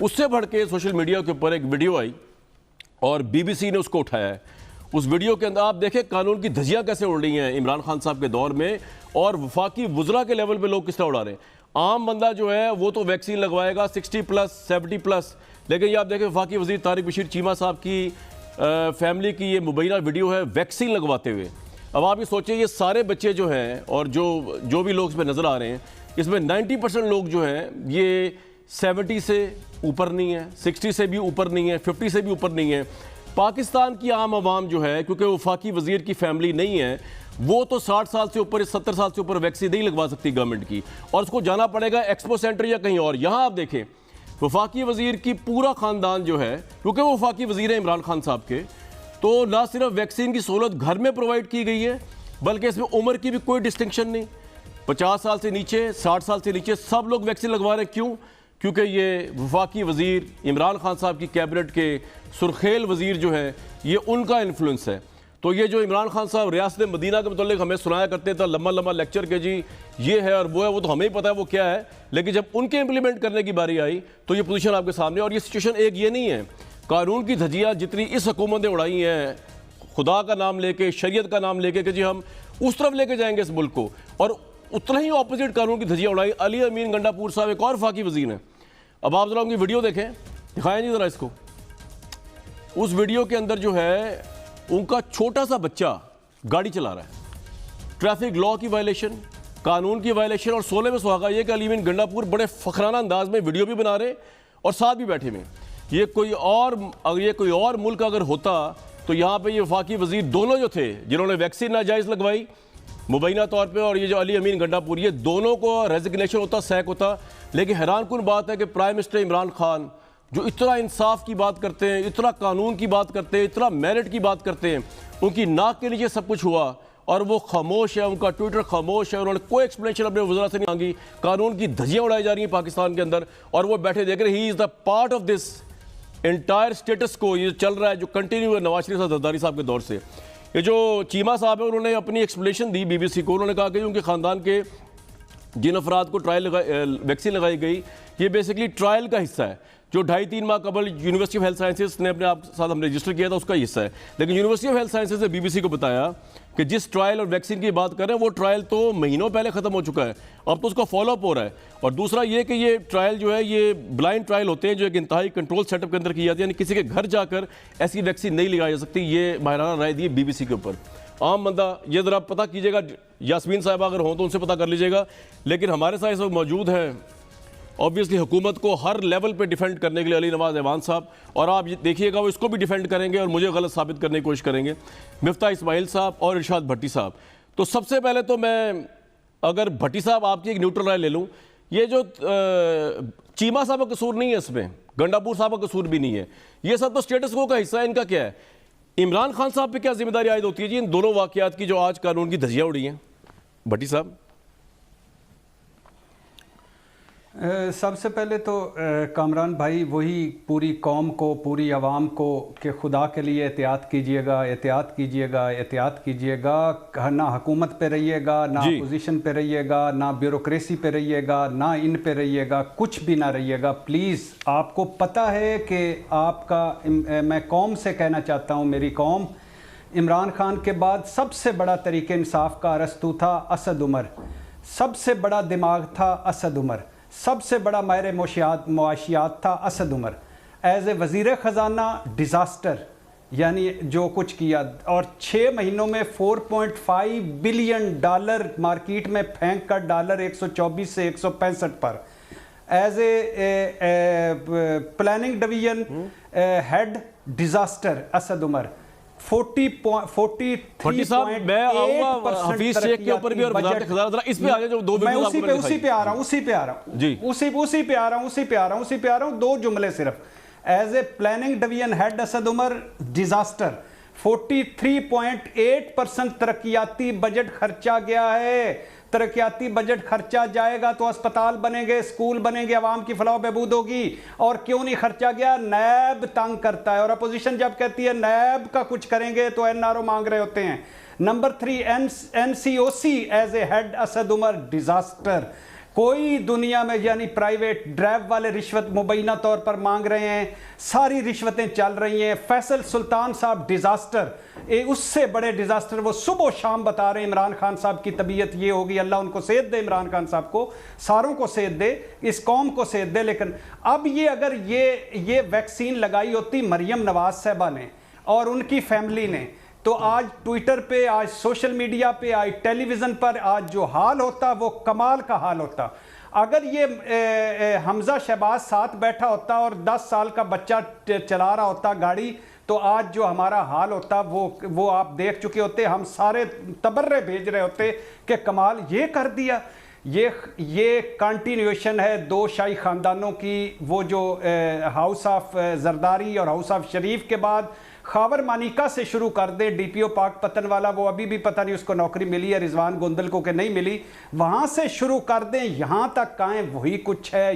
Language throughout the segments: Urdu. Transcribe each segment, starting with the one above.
اس سے بڑھ کے سوشل میڈیا کے اوپر ایک ویڈیو آئی اور بی بی سی نے اس کو اٹھایا ہے. اس ویڈیو کے اندر آپ دیکھیں قانون کی دھجیاں کیسے اڑ رہی ہیں عمران خان صاحب کے دور میں, اور وفاقی وزراء کے لیول پہ لوگ کس طرح اڑا رہے ہیں. عام بندہ جو ہے وہ تو ویکسین لگوائے گا 60+, 70+, لیکن یہ آپ دیکھیں وفاقی وزیر طارق بشیر چیمہ صاحب کی فیملی کی یہ مبینہ ویڈیو ہے ویکسین لگواتے ہوئے. اب آپ یہ سوچیں یہ سارے بچے جو ہیں اور جو بھی لوگ اس پہ نظر آ رہے ہیں, اس میں 90% لوگ جو ہیں یہ 70 سے اوپر نہیں ہیں, 60 سے بھی اوپر نہیں ہیں, 50 سے بھی اوپر نہیں ہیں. پاکستان کی عام عوام جو ہے کیونکہ وفاقی وزیر کی فیملی نہیں ہے, وہ تو 60 سال سے اوپر 70 سال سے اوپر ویکسین نہیں لگوا سکتی گورنمنٹ کی, اور اس کو جانا پڑے گا ایکسپو سینٹر یا کہیں اور. یہاں آپ دیکھیں وفاقی وزیر کی پورا خاندان جو ہے, کیونکہ وہ وفاقی وزیر ہیں عمران خان صاحب کے, تو نہ صرف ویکسین کی سہولت گھر میں پرووائڈ کی گئی ہے بلکہ اس میں عمر کی بھی کوئی ڈسٹنکشن نہیں. 50 سال سے نیچے, 60 سال سے نیچے سب لوگ ویکسین لگوا رہے ہیں. کیوں؟ کیونکہ یہ وفاقی وزیر عمران خان صاحب کی کیبنٹ کے سرخیل وزیر جو ہیں یہ ان کا انفلوئنس ہے. تو یہ جو عمران خان صاحب ریاست مدینہ کے متعلق ہمیں سنایا کرتے تھا لمبا لیکچر کے جی یہ ہے اور وہ ہے, وہ تو ہمیں ہی پتہ ہے وہ کیا ہے, لیکن جب ان کے امپلیمنٹ کرنے کی باری آئی تو یہ پوزیشن آپ کے سامنے. اور یہ سچویشن ایک یہ نہیں ہے, قانون کی دھجیاں جتنی اس حکومت نے اڑائی ہیں خدا کا نام لے کے, شریعت کا نام لے کے کہ جی ہم اس طرف لے کے جائیں گے اس ملک کو, اور اتنا ہی اپوزٹ قانون کی دھجیاں اڑائی علی امین گنڈا پور صاحب ایک اور وفاقی وزیر ہیں. اب آپ ذرا ان کی ویڈیو دیکھیں, دکھائیں جی ذرا اس کو. اس ویڈیو کے اندر جو ہے ان کا چھوٹا سا بچہ گاڑی چلا رہا ہے, ٹریفک لاء کی وائلیشن, قانون کی وائلیشن, اور 16 میں سہاگا یہ کہ علی امین گنڈا پور بڑے فخرانہ انداز میں ویڈیو بھی بنا رہے اور ساتھ بھی بیٹھے ہوئے. یہ کوئی اور ملک اگر ہوتا تو یہاں پہ یہ وفاقی وزیر دونوں جو تھے جنہوں نے ویکسین ناجائز لگوائی مبینہ طور پہ, اور یہ جو علی امین گنڈا پور, یہ دونوں کو ریزگنیشن ہوتا, سیک ہوتا. لیکن حیران کن بات ہے کہ پرائم منسٹر عمران خان جو اتنا انصاف کی بات کرتے ہیں, اتنا قانون کی بات کرتے ہیں, اتنا میرٹ کی بات کرتے ہیں, ان کی ناک کے نیچے سب کچھ ہوا اور وہ خاموش ہے, ان کا ٹویٹر خاموش ہے, انہوں نے کوئی ایکسپلینیشن اپنے وزراء سے نہیں مانگی. قانون کی دھجیاں اڑائی جا رہی ہیں پاکستان کے اندر اور وہ بیٹھے دیکھ رہے. He is the part of this entire status quo چل رہا ہے جو کنٹینیو ہے نواز شریف زرداری صاحب کے دور سے. یہ جو چیمہ صاحب ہیں انہوں نے اپنی ایکسپلینیشن دی بی بی سی کو, انہوں نے کہا کہ ان کے خاندان کے جن افراد کو ویکسین لگائی گئی یہ بیسکلی ٹرائل کا حصہ ہے, جو 2.5-3 ماہ قبل یونیورسٹی آف ہیلتھ سائنسز نے اپنے آپ ساتھ ہم نے رجسٹر کیا تھا اس کا حصہ ہے. لیکن یونیورسٹی آف ہیلتھ سائنسز نے بی بی سی کو بتایا کہ جس ٹرائل اور ویکسین کی بات کر رہے ہیں وہ ٹرائل تو مہینوں پہلے ختم ہو چکا ہے, اب تو اس کا فالو اپ ہو رہا ہے. اور دوسرا یہ کہ یہ ٹرائل جو ہے یہ بلائنڈ ٹرائل ہوتے ہیں جو ایک انتہائی کنٹرول سیٹ اپ کے اندر کی جاتی ہے, یعنی کسی کے گھر جا کر ایسی ویکسین نہیں لگائی جا سکتی. یہ ماہرانہ رائے دی بی بی سی کے اوپر. عام بندہ یہ ذرا پتہ کیجئے گا, یاسمین صاحبہ اگر ہوں تو ان سے پتہ کر لیجئے گا. لیکن ہمارے ساتھ اس وقت موجود ہے obviously حکومت کو ہر لیول پہ ڈیفینڈ کرنے کے لیے علی نواز ایوان صاحب, اور آپ دیکھیے گا وہ اس کو بھی ڈیفینڈ کریں گے اور مجھے غلط ثابت کرنے کی کوشش کریں گے, مفتاح اسماعیل صاحب اور ارشاد بھٹی صاحب. تو سب سے پہلے تو میں اگر بھٹی صاحب آپ کی ایک نیوٹرل رائے لے لوں, یہ جو چیمہ صاحب کا قصور نہیں ہے, اس میں گنڈا پور صاحب کا قصور بھی نہیں ہے, یہ سب تو سٹیٹس کو کا حصہ ہے. ان کا کیا ہے؟ عمران خان صاحب پہ کیا ذمہ داری عائد ہوتی ہے جی ان دونوں واقعات کی جو آج قانون کی دھجیاں اڑی ہیں؟ بھٹی صاحب. سب سے پہلے تو کامران بھائی وہی پوری قوم کو, پوری عوام کو کہ خدا کے لیے احتیاط کیجئے گا, احتیاط کیجئے گا, احتیاط کیجئے گا. نہ حکومت پہ رہیے گا, نہ اپوزیشن پہ رہیے گا, نہ بیوروکریسی پہ رہیے گا, نہ ان پہ رہیے گا, کچھ بھی نہ رہیے گا پلیز. آپ کو پتہ ہے کہ آپ کا, میں قوم سے کہنا چاہتا ہوں, میری قوم عمران خان کے بعد سب سے بڑا طریق انصاف کا ارسطو تھا اسد عمر, سب سے بڑا دماغ تھا اسد عمر, سب سے بڑا ماہر معاشیات تھا اسد عمر. ایز اے وزیر خزانہ ڈیزاسٹر, یعنی جو کچھ کیا, اور 6 مہینوں میں $4.5 بلین مارکیٹ میں پھینک کر ڈالر 124 سے 165 پر. As a planning division head disaster Asad Umar. 43 صاحب میں آؤں گا حفیظ شیخ کے اوپر بھی اور وزارت خزانہ, ذرا اس پہ آگے جو دو ویڈیوز آپ کو میں اسی پہ آ رہا ہوں 2 جملے صرف. As a planning division head Asad Umar disaster. 43.8% ترقیاتی بجٹ خرچہ گیا ہے. ترقیاتی بجٹ خرچہ جائے گا تو اسپتال بنیں گے, اسکول بنیں گے, عوام کی فلاح و بہبود ہوگی. اور کیوں نہیں خرچہ گیا؟ نیب تنگ کرتا ہے, اور اپوزیشن جب کہتی ہے نیب کا کچھ کریں گے تو این آر او مانگ رہے ہوتے ہیں. Number 3 NCOC as a head Asad Umar disaster. کوئی دنیا میں یعنی پرائیویٹ ڈرائیو والے رشوت مبینہ طور پر مانگ رہے ہیں, ساری رشوتیں چل رہی ہیں. فیصل سلطان صاحب ڈیزاسٹر, اس سے بڑے ڈیزاسٹر وہ صبح و شام بتا رہے ہیں. عمران خان صاحب کی طبیعت یہ ہوگی, اللہ ان کو صحت دے, عمران خان صاحب کو, ساروں کو صحت دے, اس قوم کو صحت دے. لیکن اب یہ اگر یہ ویکسین لگائی ہوتی مریم نواز صاحبہ نے اور ان کی فیملی نے, تو آج ٹویٹر پہ, آج سوشل میڈیا پہ, آج ٹیلی ویژن پر آج جو حال ہوتا وہ کمال کا حال ہوتا. اگر یہ حمزہ شہباز ساتھ بیٹھا ہوتا اور 10 سال کا بچہ چلا رہا ہوتا گاڑی, تو آج جو ہمارا حال ہوتا وہ آپ دیکھ چکے ہوتے. ہم سارے تبرے بھیج رہے ہوتے کہ کمال یہ کر دیا. یہ کنٹینیویشن ہے دو شاہی خاندانوں کی. وہ جو ہاؤس آف زرداری اور ہاؤس آف شریف کے بعد خاور مانیکا سے شروع کر دیں, ڈی پی او پاک پتن والا, وہ ابھی بھی پتہ نہیں اس کو نوکری ملی ہے رضوان گوندل کو کہ نہیں ملی, وہاں سے شروع کر دیں یہاں تک آئیں, وہی کچھ ہے.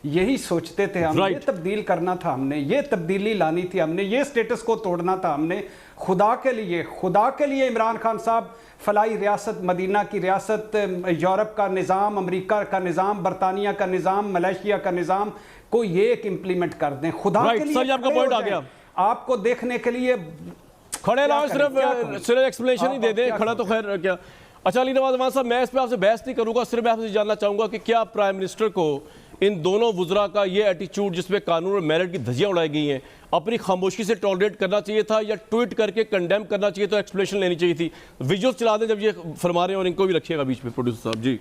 یہی سوچتے تھے ہم, یہ تبدیل کرنا تھا ہم نے, یہ تبدیلی لانی تھی ہم نے, یہ سٹیٹس کو توڑنا تھا ہم نے. خدا کے لیے عمران خان صاحب, فلاحی ریاست مدینہ کی ریاست, یورپ کا نظام, امریکہ کا نظام, برطانیہ کا نظام, ملیشیا کا نظام کو یہ ایک امپلیمنٹ کر دیں. خدا کے لیے آپ کا پوائنٹ آ گیا, آپ کو دیکھنے کے لیے کھڑے نہ صرف ایکسپلینیشن ہی دے دیں, کھڑا تو خیر کیا. اچھا علی نواز امان صاحب, میں اس پہ آپ سے بحث نہیں کروں گا, صرف میں آپ سے جاننا چاہوں گا کہ کیا پرائم منسٹر کو ان دونوں وزراء کا یہ ایٹیچیوڈ جس میں قانون اور میرٹ کی دھجیاں اڑائی گئی ہیں اپنی خاموشی سے ٹالریٹ کرنا چاہیے تھا, یا ٹویٹ کر کے کنڈیم کرنا چاہیے, تو ایکسپلینیشن لینی چاہیے تھی؟ ویژول چلا دیں جب یہ فرما رہے ہیں, اور ان کو بھی رکھیے گا بیچ میں پروڈیوسر صاحب. جی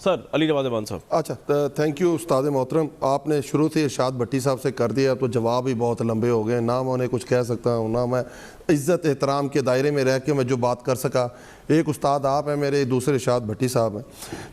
سر, علی نواز امان صاحب. اچھا, تھینک یو استاد محترم. آپ نے شروع سے ارشاد بھٹی صاحب سے کر دیا تو جواب ہی بہت لمبے ہو گئے, نہ میں انہیں کچھ کہہ سکتا ہوں, نہ میں عزت احترام کے دائرے میں رہ کے میں جو بات کر سکا. ایک استاد آپ ہیں میرے, دوسرے ارشاد بھٹی صاحب ہیں.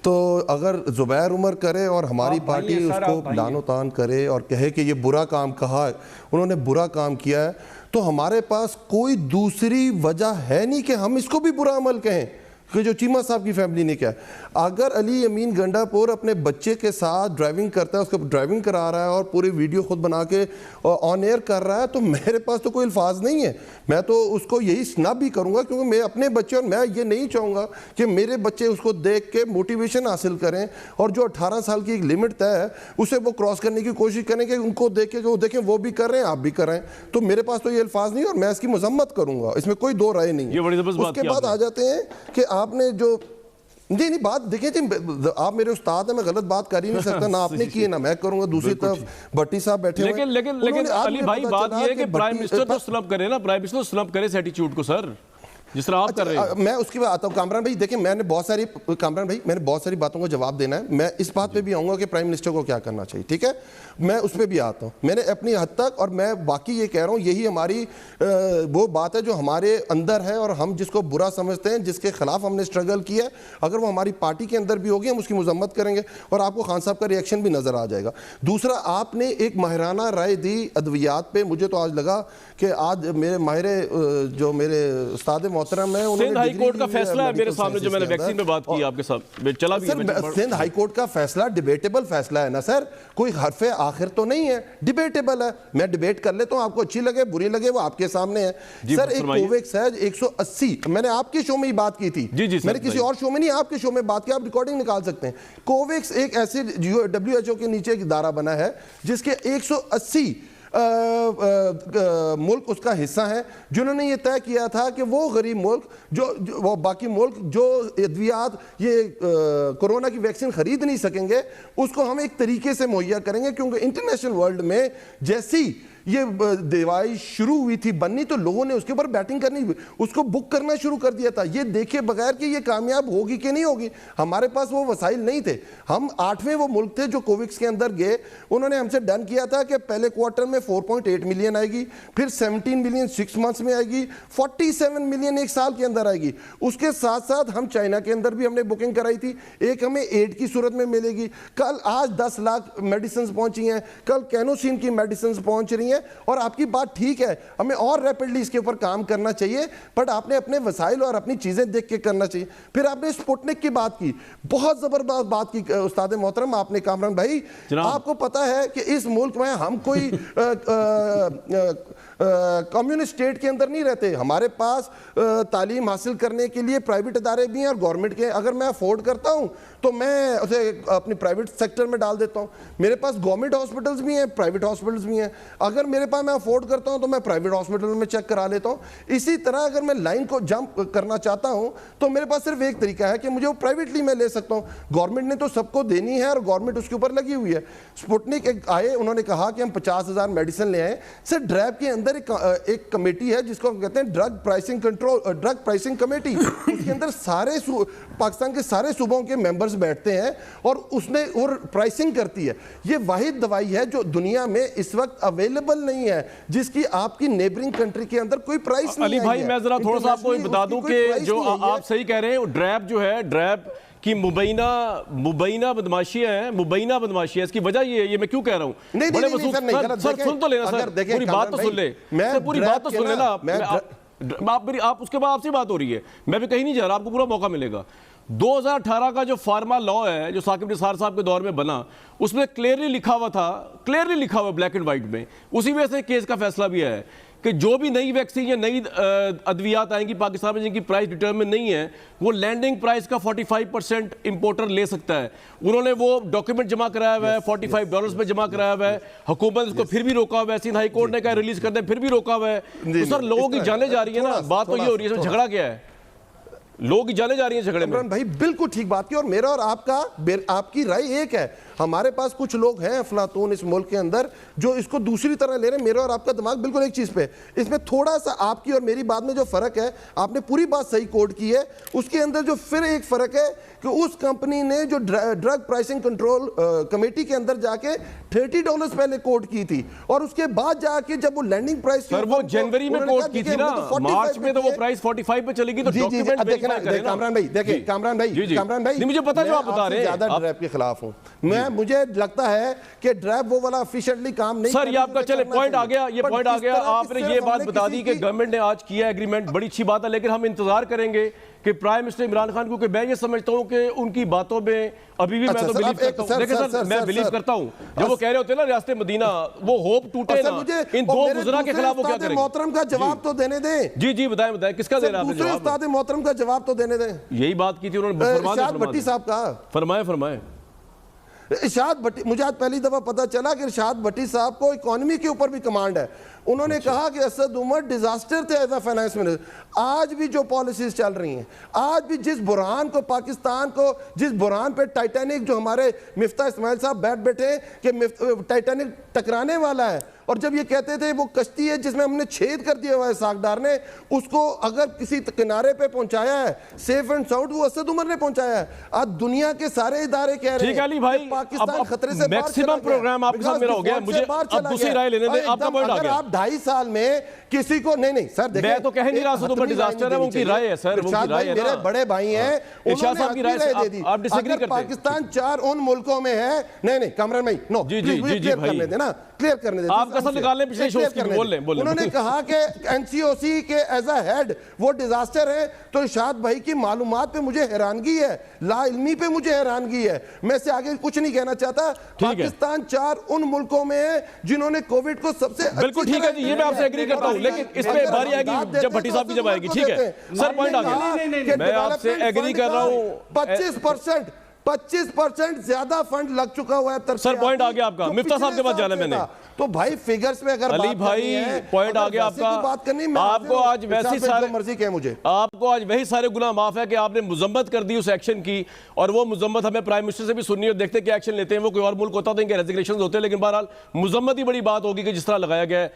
تو اگر زبیر عمر کرے اور ہماری پارٹی اس کو لان و تان کرے اور کہے کہ یہ برا کام کہا ہے, انہوں نے برا کام کیا ہے, تو ہمارے پاس کوئی دوسری وجہ ہے نہیں کہ ہم اس کو بھی برا عمل کہیں کہ جو چیمہ صاحب کی فیملی نے کیا. اگر علی امین گنڈا پور اپنے بچے کے ساتھ ڈرائیونگ کرتا ہے, اس کو ڈرائیونگ کرا رہا ہے اور پوری ویڈیو خود بنا کے آن ایئر کر رہا ہے, تو میرے پاس تو کوئی الفاظ نہیں ہے. میں تو اس کو یہی سنب بھی کروں گا, کیونکہ میں اپنے بچے, اور میں یہ نہیں چاہوں گا کہ میرے بچے اس کو دیکھ کے موٹیویشن حاصل کریں, اور جو 18 سال کی ایک لمٹ طے ہے اسے وہ کراس کرنے کی کوشش کریں کہ ان کو دیکھ کے وہ دیکھیں وہ بھی کر رہے ہیں آپ بھی کر رہے ہیں. تو میرے پاس تو یہ الفاظ نہیں, اور میں اس کی مذمت کروں گا, اس میں کوئی دو رائے نہیں. اس کے بعد آ جاتے ہیں کہ آپ نے جو نہیں بات دیکھیں جی, آپ میرے استاد ہیں, میں غلط بات کر ہی نہیں سکتا, نہ آپ نے کی نہ میں کروں گا. دوسری طرف بھٹی صاحب بیٹھے ہوئے, لیکن علی بھائی بات یہ ہے کہ پرائم منسٹر تو سلب کرے نا, پرائم منسٹر سلب کرے اس ایٹیچیوڈ کو سر, جس طرح آپ کر رہے ہیں. میں اس کی بات آتا ہوں. کامران بھائی دیکھیں, میں نے بہت ساری باتوں کو جواب دینا ہے. میں اس بات پہ بھی آؤں گا کہ پرائم منسٹر کو کیا کرنا چاہیے, ٹھیک ہے, میں اس پہ بھی آتا ہوں. میں نے اپنی حد تک, اور میں باقی یہ کہہ رہا ہوں, یہی ہماری وہ بات ہے جو ہمارے اندر ہے, اور ہم جس کو برا سمجھتے ہیں, جس کے خلاف ہم نے اسٹرگل کیا ہے, اگر وہ ہماری پارٹی کے اندر بھی ہوگی ہم اس کی مذمت کریں گے, اور آپ کو خان صاحب کا ریئیکشن بھی نظر آ جائے گا. دوسرا, آپ نے ایک ماہرانہ رائے دی ادویات پہ. مجھے تو آج لگا کہ آج میرے ماہر جو میرے استاد محترم ہیں, سندھ ہائی کورٹ کا فیصلہ ہے میرے سامنے, جو میں نے ویکسین پہ بات کی آپ کے ساتھ چلا بھی. سندھ ہائی کورٹ کا فیصلہ ڈیبیٹیبل فیصلہ ہے نا سر, کوئی حرف آخر تو نہیں ہے, ڈیبیٹیبل ہے. میں ڈیبیٹ کر لیتا ہوں, آپ کو اچھی لگے بری لگے وہ آپ کے سامنے ہے. سر ایک کوویکس ہے 180, میں نے آپ کے شو میں ہی بات کی تھی, میں نے کسی اور شو میں نہیں, آپ کے شو میں بات کی, آپ ریکارڈنگ نکال سکتے ہیں. کوویکس ایک ایسے WHO کے نیچے ایک ادارہ بنا ہے جس کے 180 ملک اس کا حصہ ہیں, جنہوں نے یہ طے کیا تھا کہ وہ غریب ملک جو باقی ملک جو ادویات یہ کورونا کی ویکسین خرید نہیں سکیں گے, اس کو ہم ایک طریقے سے مہیا کریں گے. کیونکہ انٹرنیشنل ورلڈ میں جیسی یہ دوائی شروع ہوئی تھی بننی, تو لوگوں نے اس کے اوپر بیٹنگ کرنی, اس کو بک کرنا شروع کر دیا تھا, یہ دیکھے بغیر کہ یہ کامیاب ہوگی کہ نہیں ہوگی. ہمارے پاس وہ وسائل نہیں تھے. ہم 8ویں وہ ملک تھے جو کووکس کے اندر گئے. انہوں نے ہم سے ڈن کیا تھا کہ پہلے کوارٹر میں 4.8 ملین آئے گی, پھر 17 ملین 6 منتھس میں آئے گی, 47 ملین ایک سال کے اندر آئے گی. اس کے ساتھ ساتھ ہم چائنا کے اندر بھی ہم نے بکنگ کرائی تھی, ایک ہمیں ایڈ کی صورت میں ملے گی. کل آج 10 لاکھ میڈیسنز پہنچی ہیں, کل کینوسین کی میڈیسنز پہنچ رہی ہیں. نہیں ہے, اور آپ کی بات ٹھیک ہے, ہمیں اور ریپڈلی اس کے اوپر کام کرنا چاہیے, بٹ آپ نے اپنے وسائل اور اپنی چیزیں دیکھ کے کرنا چاہیے. پھر آپ نے سپوٹنک کی بات کی, بہت زبردست بات کی استاد محترم آپ نے کامران بھائی. آپ کو پتا ہے کہ اس ملک میں ہم کوئی کمیونسٹ اسٹیٹ کے اندر نہیں رہتے, ہمارے پاس تعلیم حاصل کرنے کے لیے پرائیویٹ ادارے بھی ہیں اور گورنمنٹ کے. اگر میں افورڈ کرتا ہوں تو میں اسے اپنی پرائیویٹ سیکٹر میں ڈال دیتا ہوں. میرے پاس گورنمنٹ ہاسپٹلز بھی ہیں, پرائیویٹ ہاسپٹلز بھی ہیں. اگر میرے پاس میں افورڈ کرتا ہوں تو میں پرائیویٹ ہاسپٹل میں چیک کرا لیتا ہوں. اسی طرح اگر میں لائن کو جمپ کرنا چاہتا ہوں تو میرے پاس صرف ایک طریقہ ہے کہ مجھے وہ پرائیویٹلی میں لے سکتا ہوں. گورنمنٹ نے تو سب کو دینی ہے اور گورنمنٹ اس کے اوپر لگی ہوئی ہے. سپوٹنک آئے, انہوں نے کہا کہ ہم 50,000 میڈیسن لے آئے. سر ڈریب کے اندر ایک کمیٹی ہے جس کو کہتے ہیں ڈرگ پرائسنگ کمیٹی. اس کے اندر سارے پاکستان کے سارے صوبوں کے ممبرز بیٹھتے ہیں اور اس نے اور پرائسنگ کرتی ہے. یہ واحد دوائی ہے جو دنیا میں اس وقت اویلیبل نہیں ہے, جس کی آپ کی نیبرنگ کنٹری کے اندر کوئی پرائس نہیں ہے. علی بھائی میں ذرا تھوڑا سا آپ کو بتا دوں کہ جو آپ صحیح کہہ رہے ہیں, ڈریب جو ہے, ڈریب کی مبینہ بدماشیاں ہیں, مبینہ بدماشیاں. اس کی وجہ یہ میں کیوں کہہ رہا ہوں, بڑے وصول سر سن تو لینا سر, پوری بات تو سن لے, پوری بات تو سن لینا. آپ اس کے بعد آپ سے بات ہو رہی ہے, میں بھی کہیں نہیں جا رہا, آپ کو پورا موقع ملے گا. 2018 کا جو فارما لا ہے جو ثاقب نثار صاحب کے دور میں بنا, اس میں کلیئرلی لکھا ہوا بلیک اینڈ وائٹ میں, اسی وجہ سے کیس کا فیصلہ بھی ہے کہ جو بھی نئی ویکسین یا نئی ادویات آئیں گی پاکستان میں جن کی پرائس ڈیٹرمن نہیں ہے, وہ لینڈنگ پرائس کا 45% امپورٹر لے سکتا ہے. انہوں نے وہ ڈاکیومنٹ جمع کرایا ہوا ہے, $45 پہ جمع کرایا ہوا ہے. حکومت اس کو پھر بھی روکا ہوا ہے, سندھ ہائی کورٹ نے کہا ریلیز کر دیں, پھر بھی روکا ہوا ہے. تو سر لوگوں کی جانیں جا رہی ہیں نا, بات تو یہ ہو رہی ہے, جھگڑا کیا ہے, لوگ کی جانے جا رہی ہیں جھگڑے میں. عمران بھائی بالکل ٹھیک بات کی, اور میرا اور آپ کی رائے ایک ہے. ہمارے پاس کچھ لوگ ہیں افلاطون اس ملک کے اندر جو اس کو دوسری طرح لے رہے ہیں. میرا اور آپ کا دماغ بالکل ایک چیز پہ. اس میں تھوڑا سا آپ کی اور میری بات میں جو فرق ہے, آپ نے پوری بات صحیح کوٹ کی ہے, اس کے اندر جو پھر ایک فرق ہے کہ اس کمپنی نے جو ڈرگ پرائسنگ کنٹرول کمیٹی کے اندر جا کے $30 پہلے کوٹ کی تھی, اور اس کے بعد جا کے جب وہ لینڈنگ پرائس سر وہ جنوری میں کوٹ کی تھی نا, مارچ میں تو وہ پرائس 45 پہ چلے گی. تو ڈاکیومنٹ ویریفائی کریں نا. کامران بھائی دیکھیں, کامران بھائی مجھے پتا جو آپ بتا رہے ہیں, زیادہ ڈریب کے خلاف ہوں میں. مجھے لگتا ہے کہ ڈریب وہ والا افیشینٹلی کام نہیں. سر یہ آپ کا چلے پوائنٹ آ گیا, یہ پوائنٹ آ گیا. آپ نے یہ بات بتا دی کہ گورنمنٹ نے آج کیا ایگریمنٹ, بڑی اچھی بات ہے, لیکن ہم انتظار کریں گے کہ پرائم منسٹر عمران خان کو, کہ میں یہ سمجھتا ہوں کہ ان کی باتوں میں ابھی بھی میں تو بلیو کرتا ہوں. دیکھیں سر میں بلیو کرتا ہوں, جب وہ کہہ رہے ہوتے ہیں نا ریاست مدینہ, وہ ہوپ ٹوٹے نا, ان دو وزراء کے خلاف وہ کیا کریں گے. محترم کا جواب تو دینے دیں. جی بتائیں کس کا دے رہا ہے دوسرے استاد محترم کا جواب تو دینے دیں. یہی بات کی تھی انہوں نے, ارشاد بھٹی صاحب کا. فرمائیں. ارشاد بھٹی, مجھے آج پہلی دفعہ پتا چلا کہ ارشاد بھٹی صاحب کو اکانومی کے اوپر بھی کمانڈ ہے. انہوں نے کہا کہ اسد عمر ڈیزاسٹر تھے ایز اے فائنانس منسٹر. آج بھی جو پالیسیز چل رہی ہیں, آج بھی جس بحران کو پاکستان کو, جس بحران پہ ٹائٹینک, جو ہمارے مفتاح اسماعیل صاحب بیٹھے کہ ٹائٹینک ٹکرانے والا ہے, اور جب یہ کہتے تھے وہ کشتی ہے جس میں ہم نے چھید کر دیا ہوا ہے ساکھدار نے, اس کو اگر کسی کنارے پہ پہنچایا ہے سیف اینڈ ساؤنڈ, وہ اسد عمر نے پہنچایا ہے. آج دنیا کے سارے ادارے کہہ رہے ہیں پاکستان خطرے سے باہر چلا گیا. پروگرام آپ کے ساتھ میرا ہو گیا, مجھے اب دوسری رائے لینے دیں. آپ کا پوائنٹ آ گیا. آپ 2.5 سال میں کسی کو نہیں سر دیکھیں, میں تو کہہ نہیں رہا اسد عمر ڈیزاسٹر ہے, وہ کی رائے ہے سر, وہ کی رائے ہے. میرے بڑے بھائی ہیں, ارشاد صاحب کی رائے دے دی. آپ ڈس ایگری کرتے ہیں. پاکستان 4 ان ملکوں میں ہے. نہیں کامران بھائی نو, کلیئر کرنے دیں نا, کلیئر کرنے دیں. آپ قسم نکالیں پچھلے شوز کی, بول لیں. انہوں نے کہا کہ این سی او سی کے ایز اے ہیڈ وہ ڈیزاسٹر ہے. تو ارشاد بھائی کی معلومات پہ مجھے حیرانگی ہے, لا علمی پہ مجھے حیرانگی ہے. میں سے آگے کچھ نہیں کہنا چاہتا. پاکستان 4 ان ملکوں میں ہے جنہوں نے کووڈ کو سب سے بالکل ٹھیک ہے جی, یہ میں آپ سے ایگری کرتا ہوں, لیکن اس پہ باری آئے گی جب بھٹی صاحب کی جب آئے گی. ٹھیک ہے سر, پوائنٹ آ گیا. میں آپ سے ایگری کر رہا ہوں. 25% زیادہ فنڈ لگ چکا ہوا ہے. سر پوائنٹ آ گیا آپ کا. مفتاح صاحب کے پاس جانا میں نے. تو بھائی فیگرز میں اگر بات علی بھائی پوائنٹ آ گیا آپ کا. آپ کو آج ویسی سارے مرضی کہ مجھے آپ کو آج وہی سارے گناہ معاف ہے کہ آپ نے مذمت کر دی اس ایکشن کی, اور وہ مذمت ہمیں پرائم منسٹر سے بھی سننی اور دیکھتے کیا ایکشن لیتے ہیں. وہ کوئی اور ملک ہوتا تو ان کے ریزگنیشنز ہوتے ہیں, لیکن بہرحال مذمت ہی بڑی بات ہوگی کہ جس طرح لگایا گیا ہے.